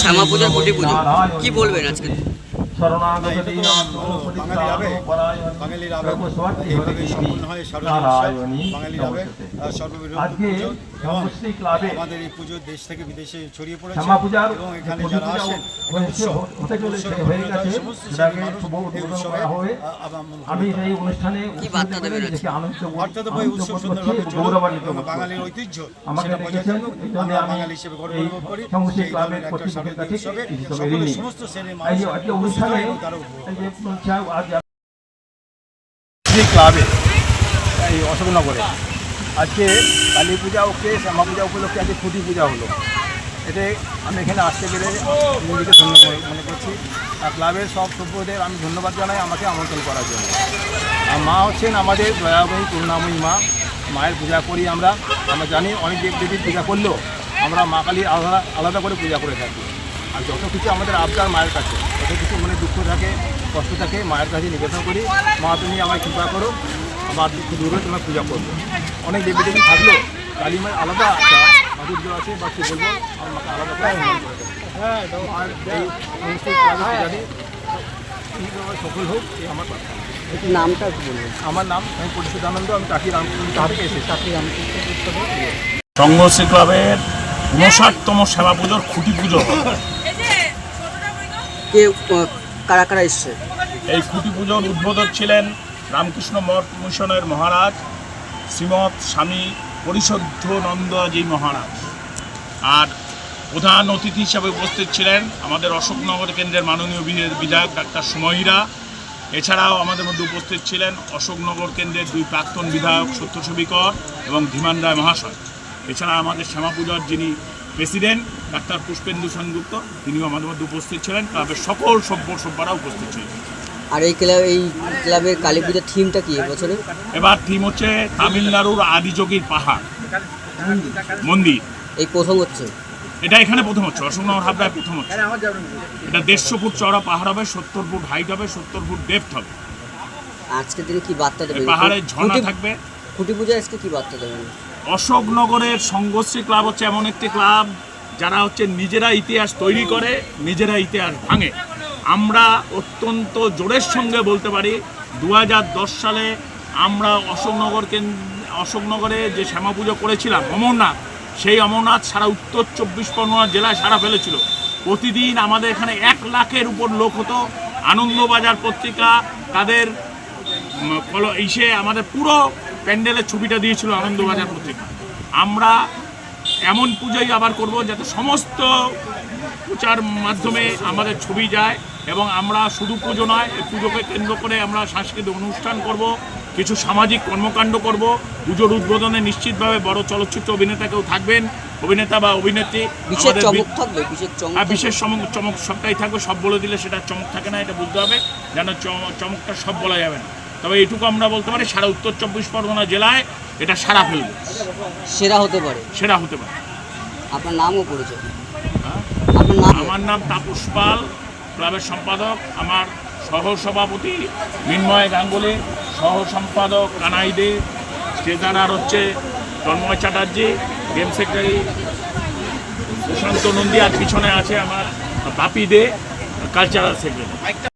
শ্যামা পূজা কোটি পুজো কি বলবেন আজকে? বাঙালির আবেগ এইভাবে সম্পূর্ণ হয় বাঙালির আবেগ সর্ববৃহৎ পুজো এবং আমাদের এই পুজো দেশ থেকে বিদেশে ছড়িয়ে পড়েছে এবং এখানে যারা আসেন কি বার্তা দেবেন? উৎসব সুন্দরভাবে বাঙালির ঐতিহ্য সেটা বজায় থাকুক। আমরা বাঙালি হিসেবে গর্ব করি এই ধরনের একটা সাংস্কৃতিক উৎসবে সকলের সমস্ত শ্রেণীর মানুষ ক্লাবে এই অশোকনগরে আজকে কালী পূজা ওকে শ্যামা পূজা উপলক্ষে আজকে ছুটি পূজা হলো। এতে আমি এখানে আসতে পেরে নিজেকে ধন্য মনে করছি। আর ক্লাবের সব সভ্যদের আমি ধন্যবাদ জানাই আমাকে আমন্ত্রণ করার জন্য। আর মা হচ্ছেন আমাদের দয়াময়ী করুণাময়ী মা। মায়ের পূজা করি আমরা জানি অনেক দেবদেবীর পূজা করলেও আমরা মা কালীর আলাদা করে পূজা করে থাকি। আর যত কিছু আমাদের আবদার মায়ের কাছে, যত কিছু মনে দুঃখ থাকে কষ্ট থাকে মায়ের কাছে নিবেদন করি, মা তুমি আমায় কৃপা করো, আমার দুঃখ দূর হয়ে তোমার পূজা করবো। অনেক দেবী থাকলেও কালী মায়ের আলাদা একটা মাধুর্য আছে বা কী বলবো, আমার মাকে আলাদা করে অনুমান করে দেয়। আর এই সমস্ত জানি সফল হোক এই আমার কথা। নামটা বলবেন? আমার নাম আমি পরিশুদ্ধানন্দ, আমি টাকি রামকৃষ্ণ থেকে এসেছি। টাকি রামকৃষ্ণ সংঘশ্রী ক্লাবের 59তম শ্যামা পুজোর খুঁটি পুজো। কে কারা কারা এসছে? এই খুঁটি পুজোর উদ্বোধক ছিলেন রামকৃষ্ণ মঠ মিশনের মহারাজ শ্রীমৎ স্বামী পরিশুদ্ধানন্দজি মহারাজ। আর প্রধান অতিথি হিসাবে উপস্থিত ছিলেন আমাদের অশোকনগর কেন্দ্রের মাননীয় বিধায়ক ডাক্তার সুমহিরা। এছাড়াও আমাদের মধ্যে উপস্থিত ছিলেন অশোকনগর কেন্দ্রের 2 প্রাক্তন বিধায়ক সত্যছবি কর এবং ধীমান রায় মহাশয়। এছাড়া আমাদের শ্যামা পূজার যিনি প্রেসিডেন্ট ডাক্তার পুষ্পেন্দু সেনগুপ্ত, তিনিও আমাদের মধ্যে উপস্থিত ছিলেন। ক্লাবের সকল সভ্যরা উপস্থিত ছিলেন। আর এই ক্লাবের কালী পূজার থিমটা কি এবছরে? এবার থিম হচ্ছে তামিলনাড়ুর আদিযোগীর পাহাড় মন্দির। এই প্রথম হচ্ছে? এটা এখানে প্রথম হচ্ছে, অশোকনগর হাবড়ায় প্রথম হচ্ছে। এটা 150 ফুট চওড়া পাহাড় হবে, 70 ফুট হাইট হবে, 70 ফুট ডেপথ হবে। আজকে দিনে কি বার্তা দেবেন? পাহাড়ের ঝর্ণা থাকবে। খুঁটি পূজা আজকে কি বার্তা দেবেন? অশোকনগরের সংঘশ্রী ক্লাব হচ্ছে এমন একটি ক্লাব যারা হচ্ছে নিজেরা ইতিহাস তৈরি করে, নিজেরা ইতিহাস ভাঙে। আমরা অত্যন্ত জোরের সঙ্গে বলতে পারি 2010 সালে আমরা অশোকনগরে যে শ্যামা পুজো করেছিলাম অমরনাথ, সেই অমরনাথ সারা উত্তর 24 পরগনা জেলায় সারা ফেলেছিল। প্রতিদিন আমাদের এখানে 1 লাখের উপর লোক হতো। আনন্দবাজার পত্রিকা তাদের আমাদের পুরো প্যান্ডেলের ছবিটা দিয়েছিল আনন্দবাজার পত্রিকা। আমরা এমন পুজোই আবার করব যাতে সমস্ত প্রচার মাধ্যমে আমাদের ছবি যায় এবং আমরা শুধু পুজো নয়, এই পুজোকে কেন্দ্র করে আমরা সাংস্কৃতিক অনুষ্ঠান করব, কিছু সামাজিক কর্মকাণ্ড করব। পুজোর উদ্বোধনে নিশ্চিতভাবে বড় চলচ্চিত্র অভিনেতা কেউ থাকবেন, অভিনেতা বা অভিনেত্রী। বিশেষ চমক সবটাই থাকবে, সব বলে দিলে সেটা চমক থাকে না, এটা বুঝতে হবে যেন চমকটা সব বলা যাবে না। তবে এইটুকু আমরা বলতে পারি সারা উত্তর 24 পরগনা জেলায় এটা সারা ফেলবে, সেরা হতে পারে। আপনার নামও পরিচয়? আমার নাম তাপস পাল, ক্লাবের সম্পাদক। আমার সহসভাপতি মিন্ময় গাঙ্গুলি, সহ সম্পাদক কানাই দে, ট্রেজারার হচ্ছে তন্ময় চ্যাটার্জি, গেম সেক্রেটারি প্রশান্ত নন্দী, আর পিছনে আছে আমার বাপি দে, কালচারাল সেক্রেটারি।